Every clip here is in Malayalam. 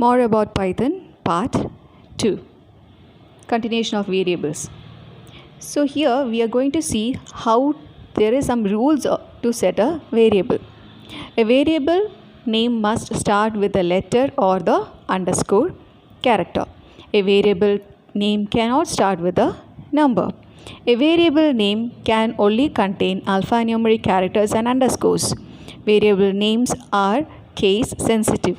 More about Python part 2, continuation of variables. So here we are going to see how there is some rules to set a variable. A variable name must start with the letter or the underscore character. A variable name cannot start with a number. A variable name can only contain alphanumeric characters and underscores. Variable names are case sensitive.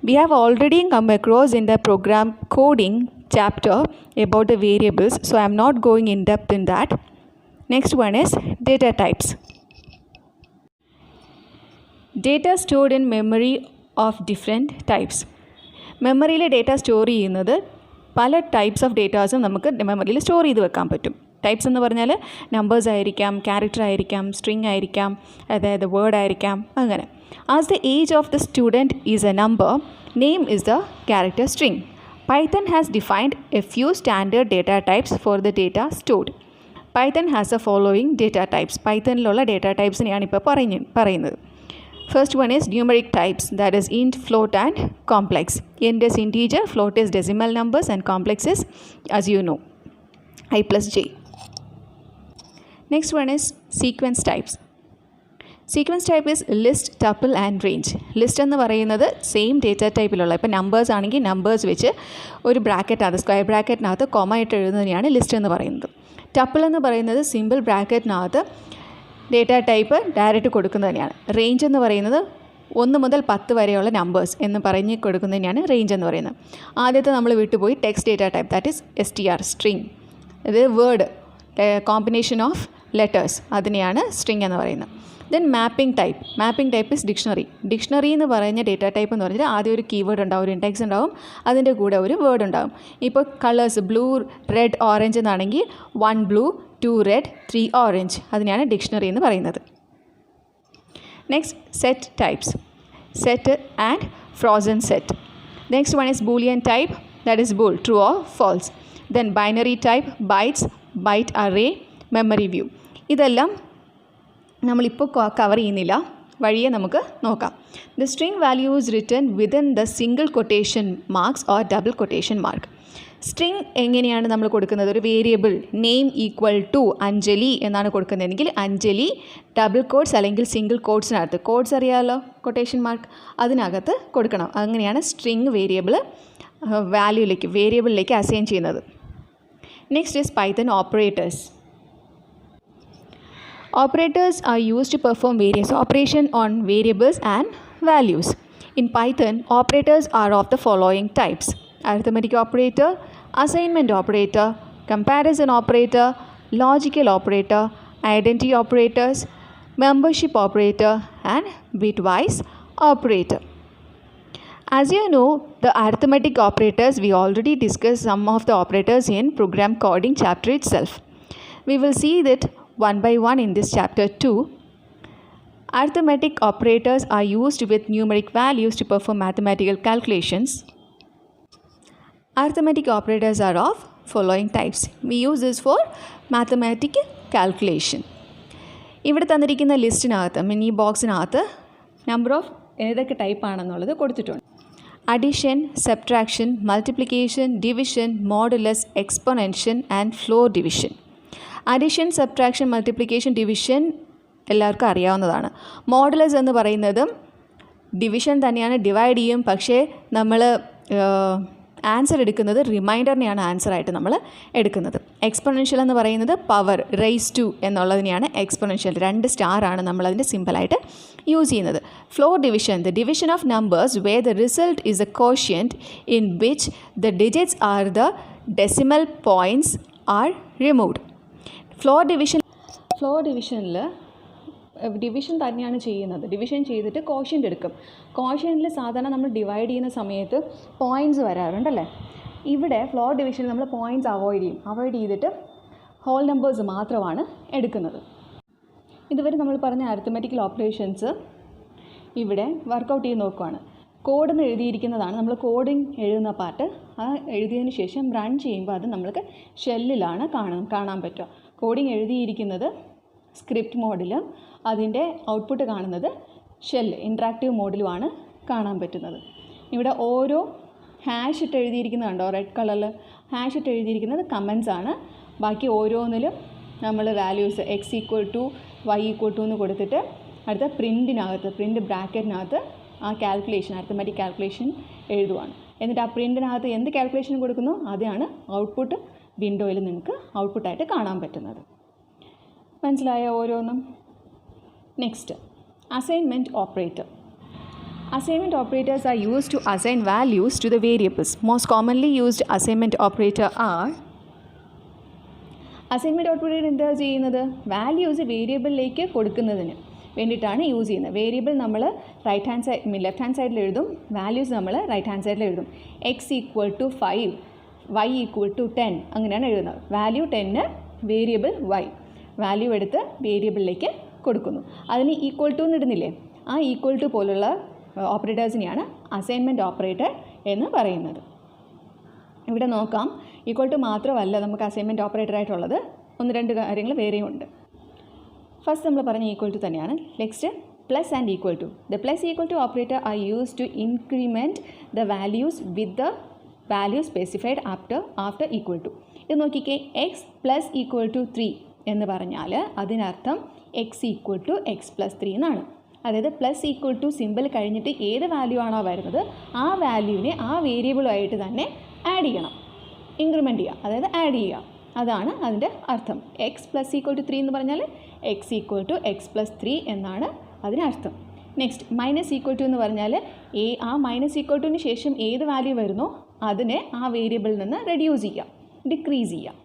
We have already come across in the program coding chapter about the variables, so I am not going in depth in that. Next one is data types. Data stored in memory of different types. മെമ്മറിയിൽ ഡേറ്റ സ്റ്റോർ ചെയ്യുന്നത് പല ടൈപ്സ് ഓഫ് ഡേറ്റാസും നമുക്ക് മെമ്മറിയിൽ സ്റ്റോർ ചെയ്ത് വെക്കാൻ പറ്റും. ടൈപ്സ് എന്ന് പറഞ്ഞാൽ നമ്പേഴ്സ് ആയിരിക്കാം, ക്യാരക്ടർ ആയിരിക്കാം, സ്ട്രിങ് ആയിരിക്കാം, അതായത് വേർഡ് ആയിരിക്കാം, അങ്ങനെ. As the age of the student is A number, name is the character string. Python has defined a few standard data types for the data stored. Python has the following data types. പൈത്തണിലുള്ള ഡേറ്റ ടൈപ്സിനെയാണ് ഇപ്പോൾ പറയുന്നത്. First one is numeric types, that is int, float and complex. Int is integer, float is decimal numbers and complex is, as you know, I plus j. Next one is sequence types. Sequence type is list, tuple and range. List എന്ന് പറയുന്നത് സെയിം ഡേറ്റ ടൈപ്പിലുള്ള, ഇപ്പോൾ നമ്പേഴ്സ് ആണെങ്കിൽ നമ്പേഴ്സ് വെച്ച് ഒരു ബ്രാക്കറ്റിനകത്ത് സ്ക്വയർ ബ്രാക്കറ്റിനകത്ത് കൊമ ഇട്ട് എഴുതുന്നതിനെയാണ് ലിസ്റ്റ് എന്ന് പറയുന്നത്. ടപ്പിൾ എന്ന് പറയുന്നത് സിമ്പിൾ ബ്രാക്കറ്റിനകത്ത് ഡേറ്റ ടൈപ്പ് ഡയറക്റ്റ് കൊടുക്കുന്നതിനെയാണ്. റേഞ്ച് എന്ന് പറയുന്നത് 1 മുതൽ 10 വരെയുള്ള നമ്പേഴ്സ് എന്ന് പറഞ്ഞ് കൊടുക്കുന്നതിനെയാണ് റേഞ്ച് എന്ന് പറയുന്നത്. ആദ്യത്തെ നമ്മൾ വിട്ടുപോയി text data type, that is STR, string. ഇത് വേർഡ് കോമ്പിനേഷൻ ഓഫ് ലെറ്റേഴ്സ്, അതിനെയാണ് സ്ട്രിങ് എന്ന് പറയുന്നത്. Then mapping type. Mapping type is dictionary. Dictionary എന്ന് പറയുന്ന ഡേറ്റ ടൈപ്പ് എന്ന് പറഞ്ഞാൽ ആദ്യം ഒരു കീവേഡ് ഉണ്ടാവും, ഒരു ഇൻഡെക്സ് ഉണ്ടാവും, അതിൻ്റെ കൂടെ ഒരു വേർഡ് ഉണ്ടാവും. ഇപ്പോൾ കളേഴ്സ് ബ്ലൂ, റെഡ്, ഓറഞ്ച് എന്നാണെങ്കിൽ 1 ബ്ലൂ, 2 റെഡ്, 3 ഓറഞ്ച്, അതിനെയാണ് ഡിക്ഷണറി എന്ന് പറയുന്നത്. Next set types, set and frozen set. Next one is boolean type, that is bool, true or false. Then binary type, bytes, byte array, memory view. ഇതെല്ലാം നമ്മളിപ്പോൾ കവർ ചെയ്യുന്നില്ല, വഴിയെ നമുക്ക് നോക്കാം. The string value is written within the single quotation marks or double quotation mark. String എങ്ങനെയാണ് നമ്മൾ കൊടുക്കുന്നത്? ഒരു variable name equal to Anjali എന്നാണ് കൊടുക്കുന്നതെങ്കിൽ അഞ്ജലി ഡബിൾ കോഡ്സ് അല്ലെങ്കിൽ സിംഗിൾ കോഡ്സിനകത്ത്, കോഡ്സ് അറിയാമല്ലോ, കൊട്ടേഷൻ മാർക്ക്, അതിനകത്ത് കൊടുക്കണം. അങ്ങനെയാണ് സ്ട്രിങ് വേരിയബിളിലേക്ക് അസൈൻ ചെയ്യുന്നത്. Next is Python operators. Operators are used to perform various operations on variables and values. In Python, operators are of the following types: arithmetic operator, assignment operator, comparison operator, logical operator, identity operators, membership operator, and bitwise operator. As you know, the arithmetic operators, we already discussed some of the operators in program coding chapter itself. We will see that one by one in this chapter 2. Arithmetic operators are used with numeric values to perform mathematical calculations. Arithmetic operators are of following types. We use this for mathematical calculation. ഇവിടെ തന്നിരിക്കുന്ന ലിസ്റ്റിനകത്ത്, മിനി ബോക്സിനകത്ത് നമ്പർ ഓഫ് ഏതൊക്കെ ടൈപ്പ് ആണെന്നുള്ളത് കൊടുത്തിട്ടുണ്ട്. Addition, subtraction, multiplication, division, modulus, exponentiation and floor division. Addition, subtraction, multiplication, division എല്ലാവർക്കും അറിയാവുന്നതാണ്. മോഡുലസ് എന്ന് പറയുന്നതും ഡിവിഷൻ തന്നെയാണ്, ഡിവൈഡ് ചെയ്യും. പക്ഷേ നമ്മൾ ആൻസർ എടുക്കുന്നത് റിമൈൻഡറിനെയാണ് ആൻസറായിട്ട് നമ്മൾ എടുക്കുന്നത്. എക്സ്പോണൻഷ്യൽ എന്ന് പറയുന്നത് പവർ, റൈസ് ടു എന്നുള്ളതിനെയാണ് എക്സ്പോണൻഷ്യൽ. 2 സ്റ്റാറാണ് നമ്മളതിൻ്റെ സിമ്പിളായിട്ട് യൂസ് ചെയ്യുന്നത്. Floor division, the division of numbers where the result is a quotient in which the digits are the decimal points are removed. Floor ഡിവിഷനിൽ ഡിവിഷൻ തന്നെയാണ് ചെയ്യുന്നത്. ഡിവിഷൻ ചെയ്തിട്ട് കോഷ്യൻ്റ് എടുക്കും. കോഷ്യൻ്റിൽ സാധാരണ നമ്മൾ ഡിവൈഡ് ചെയ്യുന്ന സമയത്ത് പോയിൻറ്റ്സ് വരാറുണ്ടല്ലേ. ഇവിടെ ഫ്ലോർ ഡിവിഷനിൽ നമ്മൾ പോയിൻറ്റ്സ് അവോയ്ഡ് ചെയ്തിട്ട് ഹോൾ നമ്പേഴ്സ് മാത്രമാണ് എടുക്കുന്നത്. ഇതുവരെ നമ്മൾ പറഞ്ഞ അരിത്മെറ്റിക്കൽ ഓപ്പറേഷൻസ് ഇവിടെ വർക്കൗട്ട് ചെയ്ത് നോക്കുകയാണ്. കോഡെന്ന് എഴുതിയിരിക്കുന്നതാണ്, നമ്മൾ കോഡിങ് എഴുതുന്ന പാർട്ട്. ആ എഴുതിയതിന് ശേഷം റൺ ചെയ്യുമ്പോൾ അത് നമ്മൾക്ക് ഷെല്ലിലാണ് കാണാൻ പറ്റുക. കോഡിങ് എഴുതിയിരിക്കുന്നത് സ്ക്രിപ്റ്റ് മോഡിലും അതിൻ്റെ ഔട്ട്പുട്ട് കാണുന്നത് ഷെൽ ഇൻട്രാക്റ്റീവ് മോഡിലുമാണ് കാണാൻ പറ്റുന്നത്. ഇവിടെ ഓരോ ഹാഷ് ഇട്ട് എഴുതിയിരിക്കുന്നത് കണ്ടോ, റെഡ് കളറിൽ ഹാഷ് ഇട്ട് എഴുതിയിരിക്കുന്നത് കമൻസ് ആണ്. ബാക്കി ഓരോന്നിലും നമ്മൾ values x equal to y equal to എന്ന് കൊടുത്തിട്ട് അടുത്ത പ്രിൻറ്റ് ബ്രാക്കറ്റിനകത്ത് ആ കാൽക്കുലേഷൻ, അരിത്തമാറ്റിക് കാൽക്കുലേഷൻ എഴുതുവാണ്. എന്നിട്ട് ആ പ്രിൻറ്റിനകത്ത് എന്ത് കാൽക്കുലേഷൻ കൊടുക്കുന്നു അതാണ് ഔട്ട്പുട്ട് വിൻഡോയിൽ നിങ്ങൾക്ക് ഔട്ട്പുട്ടായിട്ട് കാണാൻ പറ്റുന്നത്. മനസ്സിലായോ ഓരോന്നും? Next, assignment operator. Assignment operators are used to assign values to the variables. Most commonly used assignment operator are assignment operator എന്താ ചെയ്യുന്നത്? വാല്യൂസ് വേരിയബിളിലേക്ക് കൊടുക്കുന്നതിന് വേണ്ടിയിട്ടാണ് യൂസ് ചെയ്യുന്നത്. വേരിയബിൾ നമ്മൾ ലെഫ്റ്റ് ഹാൻഡ് സൈഡിൽ എഴുതും, വാല്യൂസ് നമ്മൾ റൈറ്റ് ഹാൻഡ് സൈഡിൽ എഴുതും. X equal to 5, y equal to 10 അങ്ങനെയാണ് എഴുതുന്നത്. വാല്യൂ 10 വേരിയബിൾ വൈ, വാല്യൂ എടുത്ത് വേരിയബിളിലേക്ക് കൊടുക്കുന്നു. അതിന് ഈക്വൽ ടു എന്നിടുന്നില്ലേ, ആ ഈക്വൽ ടു പോലുള്ള ഓപ്പറേറ്റേഴ്സിനെയാണ് അസൈൻമെൻറ്റ് ഓപ്പറേറ്റർ എന്ന് പറയുന്നത്. ഇവിടെ നോക്കാം, ഈക്വൽ ടു മാത്രമല്ല നമുക്ക് അസൈൻമെൻറ്റ് ഓപ്പറേറ്റർ ആയിട്ടുള്ളത്, 1-2 കാര്യങ്ങൾ വേറെയും ഉണ്ട്. ഫസ്റ്റ് നമ്മൾ പറഞ്ഞ ഈക്വൽ ടു തന്നെയാണ്. Next, plus and equal to. The plus equal to operator are use to increment the values with the value specified after equal to. ഇത് നോക്കിക്കേ, എക്സ് പ്ലസ് ഈക്വൽ ടു 3 എന്ന് പറഞ്ഞാൽ അതിനർത്ഥം x equal to x plus 3 എന്നാണ്. അതായത് പ്ലസ് ഈക്വൽ ടു സിമ്പിൾ കഴിഞ്ഞിട്ട് ഏത് വാല്യൂ ആണോ വരുന്നത് ആ വാല്യൂവിനെ ആ വേരിയബിളുമായിട്ട് തന്നെ ആഡ് ചെയ്യണം, ഇൻക്രിമെൻറ്റ് ചെയ്യുക, അതായത് ആഡ് ചെയ്യുക. അതാണ് അതിൻ്റെ അർത്ഥം. എക്സ് പ്ലസ് ഈക്വൽ ടു 3 എന്ന് പറഞ്ഞാൽ x equal to x plus 3 എന്നാണ് അതിനർത്ഥം. നെക്സ്റ്റ്, മൈനസ് ഈക്വൽ ടു എന്ന് പറഞ്ഞാൽ ആ മൈനസ് ഈക്വൽ ടുവിന് ശേഷം ഏത് വാല്യൂ വരുന്നോ അതിനെ ആ വേരിയബിളിൽ നിന്ന് റെഡ്യൂസ് ചെയ്യുക, ഡിക്രീസ് ചെയ്യുക.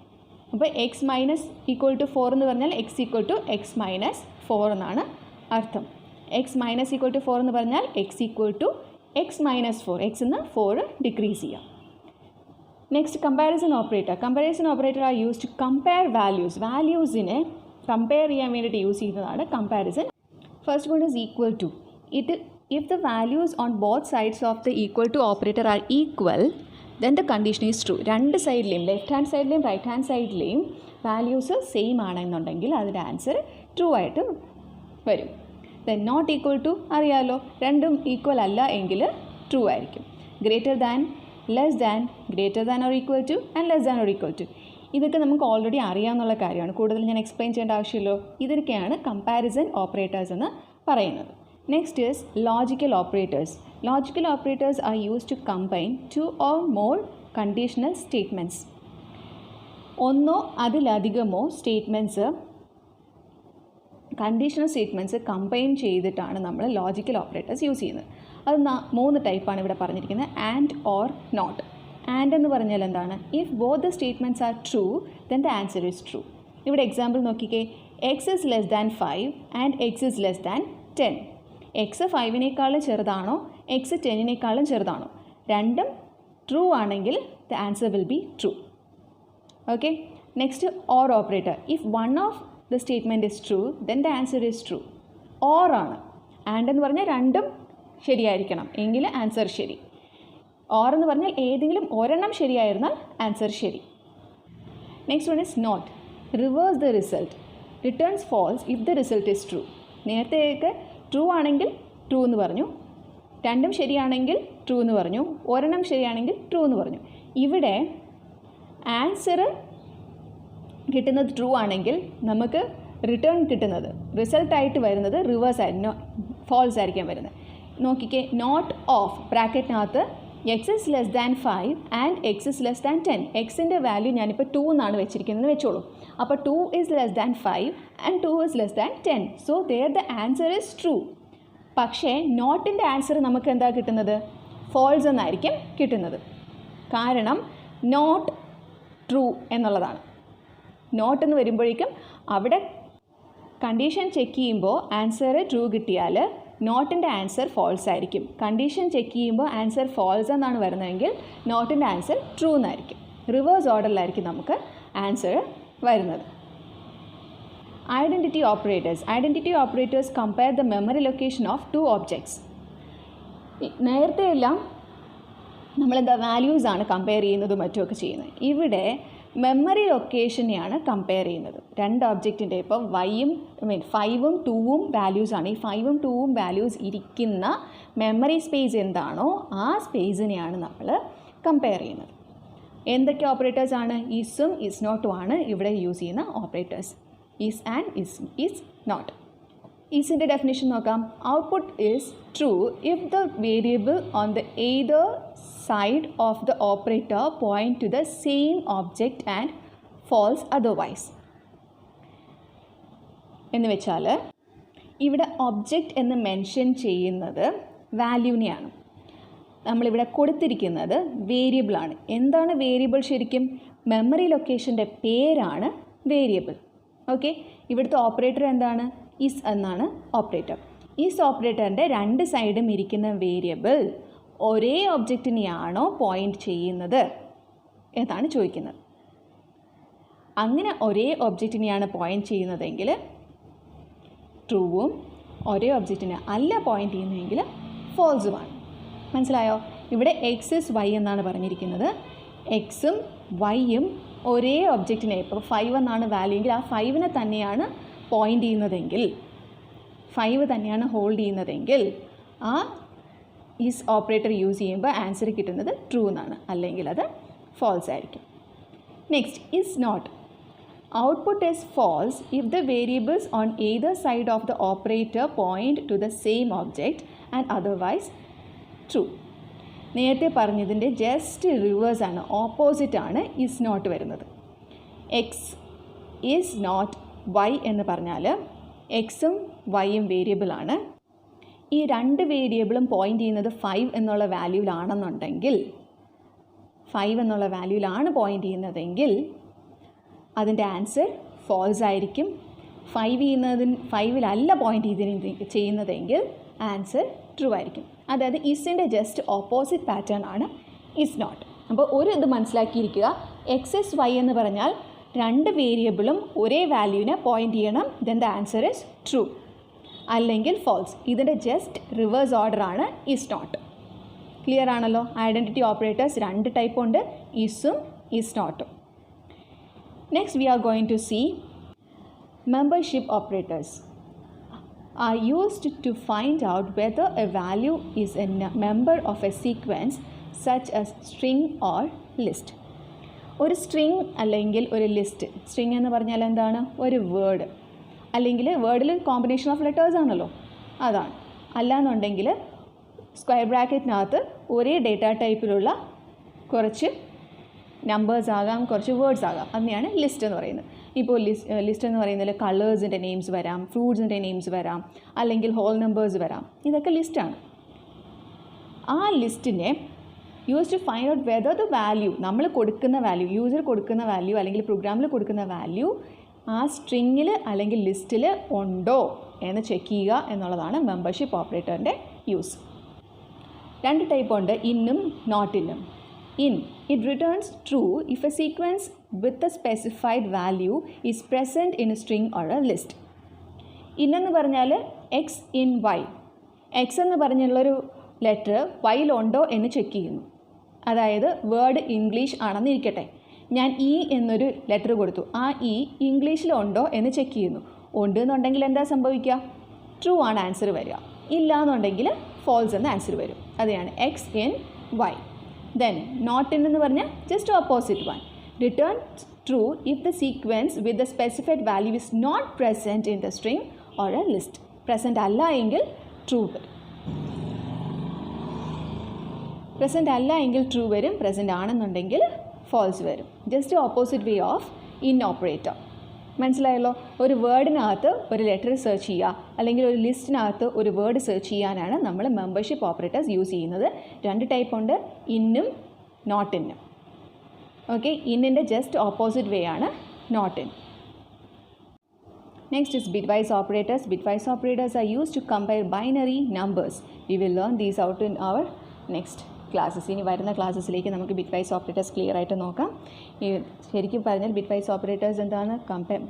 അപ്പോൾ എക്സ് മൈനസ് ഈക്വൽ ടു 4 എന്ന് പറഞ്ഞാൽ x equal to x minus 4 എന്നാണ് അർത്ഥം. എക്സ് മൈനസ് ഈക്വൽ ടു 4 എന്ന് പറഞ്ഞാൽ x equal to x minus 4, x നിന്ന് 4 ഡിക്രീസ് ചെയ്യാം. Next, comparison operator. Comparison operator are use to compare values. വാല്യൂസിനെ കമ്പയർ ചെയ്യാൻ വേണ്ടിയിട്ട് യൂസ് ചെയ്യുന്നതാണ് comparison. First one is equal to. If the values on both sides of the equal to operator are equal then the condition is true. രണ്ട് സൈഡിലെയും ലെഫ്റ്റ് ഹാൻഡ് സൈഡിലെയും റൈറ്റ് ഹാൻഡ് സൈഡിലെയും വാല്യൂസ് സെയിം ആണെന്നുണ്ടെങ്കിൽ അതിൻ്റെ ആൻസർ ട്രൂ ആയിട്ട് വരും. ദെൻ നോട്ട് ഈക്വൽ ടു അറിയാമല്ലോ, രണ്ടും ഈക്വൽ അല്ല എങ്കിൽ ട്രൂ ആയിരിക്കും. Greater than, less than, greater than or equal to and less than or equal to. ഇതൊക്കെ നമുക്ക് ഓൾറെഡി അറിയാവുന്ന കാര്യമാണ്, കൂടുതൽ ഞാൻ എക്സ്പ്ലെയിൻ ചെയ്യേണ്ട ആവശ്യമില്ലോ. ഇതൊക്കെയാണ് കമ്പാരിസൺ ഓപ്പറേറ്റേഴ്സ് എന്ന് പറയുന്നത്. Next is logical operators. Logical operators are use to combine 2 or more conditional statements. ഒന്നോ അതിലധികമോ കണ്ടീഷണൽ സ്റ്റേറ്റ്മെൻറ്റ്സ് കമ്പൈൻ ചെയ്തിട്ടാണ് നമ്മൾ ലോജിക്കൽ ഓപ്പറേറ്റേഴ്സ് യൂസ് ചെയ്യുന്നത്. അത് 3 ടൈപ്പാണ് ഇവിടെ പറഞ്ഞിരിക്കുന്നത്. And, or, not. ആൻഡ് എന്ന് പറഞ്ഞാൽ എന്താണ്? If both the statements are true then the answer is true. ഇവിടെ എക്സാമ്പിൾ നോക്കിക്കേ, x is less than 5 and x is less than 10. X 5-നേക്കാളും ചെറുതാണോ എക്സ് 10-നേക്കാളും ചെറുതാണോ? രണ്ടും ട്രൂ ആണെങ്കിൽ the answer will be true. Okay. Next, or operator. If one of the statement is true then the answer is true. or ആണ്. ആൻഡ് എന്ന് പറഞ്ഞാൽ രണ്ടും ശരിയായിരിക്കണം എങ്കിൽ ആൻസർ ശരി. ഓർ എന്ന് പറഞ്ഞാൽ ഏതെങ്കിലും ഒരെണ്ണം ശരിയായിരുന്നാൽ ആൻസർ ശരി. Next one is not. Reverse the result. Returns false if the result is true. നേരത്തെയൊക്കെ ട്രൂ ആണെങ്കിൽ ട്രൂ എന്ന് പറഞ്ഞു, രണ്ടും ശരിയാണെങ്കിൽ ട്രൂ എന്ന് പറഞ്ഞു, ഒരെണ്ണം ശരിയാണെങ്കിൽ ട്രൂ എന്ന് പറഞ്ഞു. ഇവിടെ ആൻസർ കിട്ടുന്നത് ട്രൂ ആണെങ്കിൽ നമുക്ക് റിട്ടേൺ കിട്ടുന്നത് റിസൾട്ടായിട്ട് വരുന്നത് ഫാൾസ് ആയിരിക്കാൻ വരുന്നത്. നോക്കിക്കേ, നോട്ട് ഓഫ് ബ്രാക്കറ്റിനകത്ത് x is less than 5 and x is less than 10. എക്സിൻ്റെ വാല്യൂ ഞാനിപ്പോൾ 2 എന്നാണ് വെച്ചിരിക്കുന്നത് വെച്ചോളൂ. അപ്പോൾ 2 is less than 5 and 2 is less than 10. So there the answer is true. പക്ഷേ നോട്ടിൻ്റെ ആൻസർ നമുക്ക് എന്താ കിട്ടുന്നത്? ഫാൾസ് എന്നായിരിക്കും കിട്ടുന്നത്. കാരണം നോട്ട് ട്രൂ എന്നുള്ളതാണ്. നോട്ട് എന്ന് വരുമ്പോഴേക്കും അവിടെ കണ്ടീഷൻ ചെക്ക് ചെയ്യുമ്പോൾ ആൻസർ ട്രൂ കിട്ടിയാൽ നോട്ടിൻ്റെ ആൻസർ ഫാൾസ് ആയിരിക്കും. കണ്ടീഷൻ ചെക്ക് ചെയ്യുമ്പോൾ ആൻസർ ഫാൾസ് എന്നാണ് വരുന്നതെങ്കിൽ നോട്ടിൻ്റെ ആൻസർ ട്രൂ എന്നായിരിക്കും. റിവേഴ്സ് ഓർഡറിലായിരിക്കും നമുക്ക് ആൻസർ വരുന്നത്. Identity operators. Identity operators compare the memory location of 2 objects. നേരത്തെ എല്ലാം നമ്മളെന്താ വാല്യൂസാണ് കമ്പയർ ചെയ്യുന്നതും മറ്റുമൊക്കെ ചെയ്യുന്നത്. ഇവിടെ മെമ്മറി ലൊക്കേഷനെയാണ് കമ്പയർ ചെയ്യുന്നത്. രണ്ട് ഒബ്ജക്റ്റിൻ്റെ ഇപ്പോൾ 5ഉം 2ഉം വാല്യൂസാണ്. ഈ 5ഉം 2ഉം വാല്യൂസ് ഇരിക്കുന്ന മെമ്മറി സ്പേസ് എന്താണോ ആ സ്പേസിനെയാണ് നമ്മൾ കമ്പയർ ചെയ്യുന്നത്. എന്തൊക്കെ ഓപ്പറേറ്റേഴ്സാണ്? ഈസും ഈസ് നോട്ടും ആണ് ഇവിടെ യൂസ് ചെയ്യുന്ന operators. Is and is not. ഈസിൻ്റെ ഡെഫിനിഷൻ നോക്കാം. Output is true if the variable on the either side of the operator point to the same object and false otherwise. എന്ന് വെച്ചാൽ ഇവിടെ ഒബ്ജക്റ്റ് എന്ന് മെൻഷൻ ചെയ്യുന്നത് വാല്യൂനെയാണ്. നമ്മളിവിടെ കൊടുത്തിരിക്കുന്നത് വേരിയബിളാണ്. എന്താണ് വേരിയബിൾ ശരിക്കും? മെമ്മറി ലൊക്കേഷൻ്റെ പേരാണ് വേരിയബിൾ. ഓക്കെ, ഇവിടുത്തെ ഓപ്പറേറ്റർ എന്താണ്? ഈസ് എന്നാണ് ഓപ്പറേറ്റർ. ഈസ് ഓപ്പറേറ്ററിൻ്റെ രണ്ട് സൈഡും ഇരിക്കുന്ന വേരിയബിൾ ഒരേ ഒബ്ജക്റ്റിനെയാണോ പോയിൻ്റ് ചെയ്യുന്നത് എന്നാണ് ചോദിക്കുന്നത്. അങ്ങനെ ഒരേ ഒബ്ജക്റ്റിനെയാണ് പോയിൻ്റ് ചെയ്യുന്നതെങ്കിൽ ട്രൂവും, ഒരേ ഒബ്ജക്റ്റിനെ അല്ല പോയിൻ്റ് ചെയ്യുന്നതെങ്കിൽ ഫോൾസുമാണ്. മനസ്സിലായോ? ഇവിടെ എക്സ് ഇസ് വൈ എന്നാണ് പറഞ്ഞിരിക്കുന്നത്. എക്സും വൈയും ഒരേ ഒബ്ജക്റ്റിനെ, ഇപ്പോൾ 5 എന്നാണ് വാല്യൂ എങ്കിൽ ആ 5നെ തന്നെയാണ് പോയിൻ്റ് ചെയ്യുന്നതെങ്കിൽ, 5 തന്നെയാണ് ഹോൾഡ് ചെയ്യുന്നതെങ്കിൽ ആ ഈസ് ഓപ്പറേറ്റർ യൂസ് ചെയ്യുമ്പോൾ ആൻസർ കിട്ടുന്നത് ട്രൂ എന്നാണ്, അല്ലെങ്കിൽ അത് ഫോൾസ് ആയിരിക്കും. Next, is not. Output is false if the variables on either side of the operator point to the same object and otherwise true. നേരത്തെ പറഞ്ഞതിൻ്റെ ജസ്റ്റ് റിവേഴ്സാണ്, ഓപ്പോസിറ്റാണ് ഈസ് നോട്ട് വരുന്നത്. എക്സ് ഈസ് നോട്ട് വൈ എന്ന് പറഞ്ഞാൽ എക്സും വൈയും വേരിയബിളാണ്. ഈ രണ്ട് വേരിയബിളും പോയിൻ്റ് ചെയ്യുന്നത് 5 എന്നുള്ള വാല്യൂവിലാണെന്നുണ്ടെങ്കിൽ, 5 എന്നുള്ള വാല്യൂവിലാണ് പോയിൻ്റ് ചെയ്യുന്നതെങ്കിൽ അതിൻ്റെ ആൻസർ ഫോൾസ് ആയിരിക്കും. 5-ലല്ല പോയിൻ്റ് ചെയ്യുന്നതെങ്കിൽ ആൻസർ ട്രൂ ആയിരിക്കും. അതായത് ഈസിൻ്റെ ജസ്റ്റ് ഓപ്പോസിറ്റ് പാറ്റേൺ ആണ് ഈസ് നോട്ട്. അപ്പോൾ ഒരു ഇത് മനസ്സിലാക്കിയിരിക്കുക, എക്സ് ഇസ് വൈ എന്ന് പറഞ്ഞാൽ രണ്ട് വേരിയബിളും ഒരേ വാല്യൂവിനെ പോയിൻ്റ് ചെയ്യണം, then the answer is true, അല്ലെങ്കിൽ ഫോൾസ്. ഇതിൻ്റെ ജസ്റ്റ് റിവേഴ്സ് ഓർഡറാണ് ഈസ് നോട്ട്. ക്ലിയർ ആണല്ലോ? ഐഡൻറ്റിറ്റി ഓപ്പറേറ്റേഴ്സ് രണ്ട് ടൈപ്പ് ഉണ്ട്, ഈസും ഈസ് നോട്ടും. Next we are going to see membership operators are used to find out whether a value is a member of a sequence such as string or list. ഒരു സ്ട്രിങ് അല്ലെങ്കിൽ ഒരു ലിസ്റ്റ്. സ്ട്രിങ് എന്ന് പറഞ്ഞാൽ എന്താണ്? ഒരു വേർഡ്, അല്ലെങ്കിൽ വേർഡിൽ കോമ്പിനേഷൻ ഓഫ് ലെറ്റേഴ്സ് ആണല്ലോ, അതാണ്. അല്ലാന്നുണ്ടെങ്കിൽ സ്ക്വയർ ബ്രാക്കറ്റിനകത്ത് ഒരേ ഡേറ്റ ടൈപ്പിലുള്ള കുറച്ച് നമ്പേഴ്സ് ആകാം, കുറച്ച് വേർഡ്സ് ആകാം, അതിനെയാണ് ലിസ്റ്റ് എന്ന് പറയുന്നത്. ഇപ്പോൾ ലിസ്റ്റ് എന്ന് പറയുന്നതിൽ കളേഴ്സിൻ്റെ നെയിംസ് വരാം, ഫ്രൂട്ട്സിൻ്റെ നെയിംസ് വരാം, അല്ലെങ്കിൽ ഹോൾ നമ്പേഴ്സ് വരാം. ഇതൊക്കെ ലിസ്റ്റാണ്. ആ ലിസ്റ്റിനെ use to find out whether the value, നമ്മൾ കൊടുക്കുന്ന വാല്യൂ, യൂസർ കൊടുക്കുന്ന വാല്യൂ അല്ലെങ്കിൽ പ്രോഗ്രാമിൽ കൊടുക്കുന്ന വാല്യൂ ആ സ്ട്രിങ്ങിൽ അല്ലെങ്കിൽ ലിസ്റ്റിൽ ഉണ്ടോ എന്ന് ചെക്ക് ചെയ്യുക എന്നുള്ളതാണ് മെമ്പർഷിപ്പ് ഓപ്പറേറ്ററിൻ്റെ യൂസ്. രണ്ട് ടൈപ്പ് ഉണ്ട്, ഇന്നും നോട്ട് ഇന്നും. In, it returns true if a sequence with a specified value is present in a string or a list. In എന്ന് പറഞ്ഞാൽ എക്സ് ഇൻ വൈ, എക്സ് എന്ന് പറഞ്ഞുള്ളൊരു ലെറ്റർ വൈയിലുണ്ടോ എന്ന് ചെക്ക് ചെയ്യുന്നു. അതായത് വേർഡ് ഇംഗ്ലീഷ് ആണെന്ന് ഇരിക്കട്ടെ, ഞാൻ ഇ എന്നൊരു ലെറ്റർ കൊടുത്തു, ആ ഇ ഇംഗ്ലീഷിലുണ്ടോ എന്ന് ചെക്ക് ചെയ്യുന്നു. ഉണ്ട് എന്നുണ്ടെങ്കിൽ എന്താ സംഭവിക്കുക? ട്രൂ ആണ് ആൻസർ വരിക. ഇല്ല എന്നുണ്ടെങ്കിൽ ഫോൾസ് എന്ന ആൻസർ വരും. അതാണ് x in y. Then not in എന്ന് പറഞ്ഞാൽ just opposite one. Return true if the sequence with the specified value is not present in the string or a list. Present അല്ല എങ്കിൽ true വരും. Present അല്ല എങ്കിൽ true വരും, present ആണെന്നുണ്ടെങ്കിൽ false വരും. Just opposite way of in operator. മനസ്സിലായല്ലോ? ഒരു വേർഡിനകത്ത് ഒരു ലെറ്റർ സെർച്ച് ചെയ്യുക അല്ലെങ്കിൽ ഒരു ലിസ്റ്റിനകത്ത് ഒരു വേർഡ് സെർച്ച് ചെയ്യാനാണ് നമ്മൾ മെമ്പർഷിപ്പ് ഓപ്പറേറ്റേഴ്സ് യൂസ് ചെയ്യുന്നത്. രണ്ട് ടൈപ്പ് ഉണ്ട്, ഇന്നും നോട്ട് ഇന്നും. ഓക്കെ, ഇന്നിൻ്റെ ജസ്റ്റ് ഓപ്പോസിറ്റ് വേ ആണ് not in. Next is bitwise operators. Bitwise operators are used to compare binary numbers. We will learn these out in our next classes. ഇനി വരുന്ന ക്ലാസ്സസിലേക്ക് നമുക്ക് bitwise ഓപ്പറേറ്റേഴ്സ് ക്ലിയർ ആയിട്ട് നോക്കാം. ശരിക്കും പറഞ്ഞാൽ bitwise ഓപ്പറേറ്റേഴ്സ് എന്താണ്?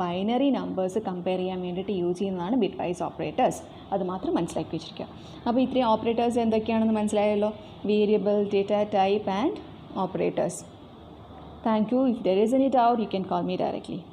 ബൈനറി നമ്പേഴ്സ് കമ്പയർ ചെയ്യാൻ വേണ്ടിയിട്ട് യൂസ് ചെയ്യുന്നതാണ് bitwise ഓപ്പറേറ്റേഴ്സ്. അത് മാത്രം മനസ്സിലാക്കി വെച്ചിരിക്കുക. അപ്പോൾ ഇത്രയും ഓപ്പറേറ്റേഴ്സ് എന്തൊക്കെയാണെന്ന് മനസ്സിലായല്ലോ? Variable, data type and operators. Thank you. If there is any doubt, you can call me directly.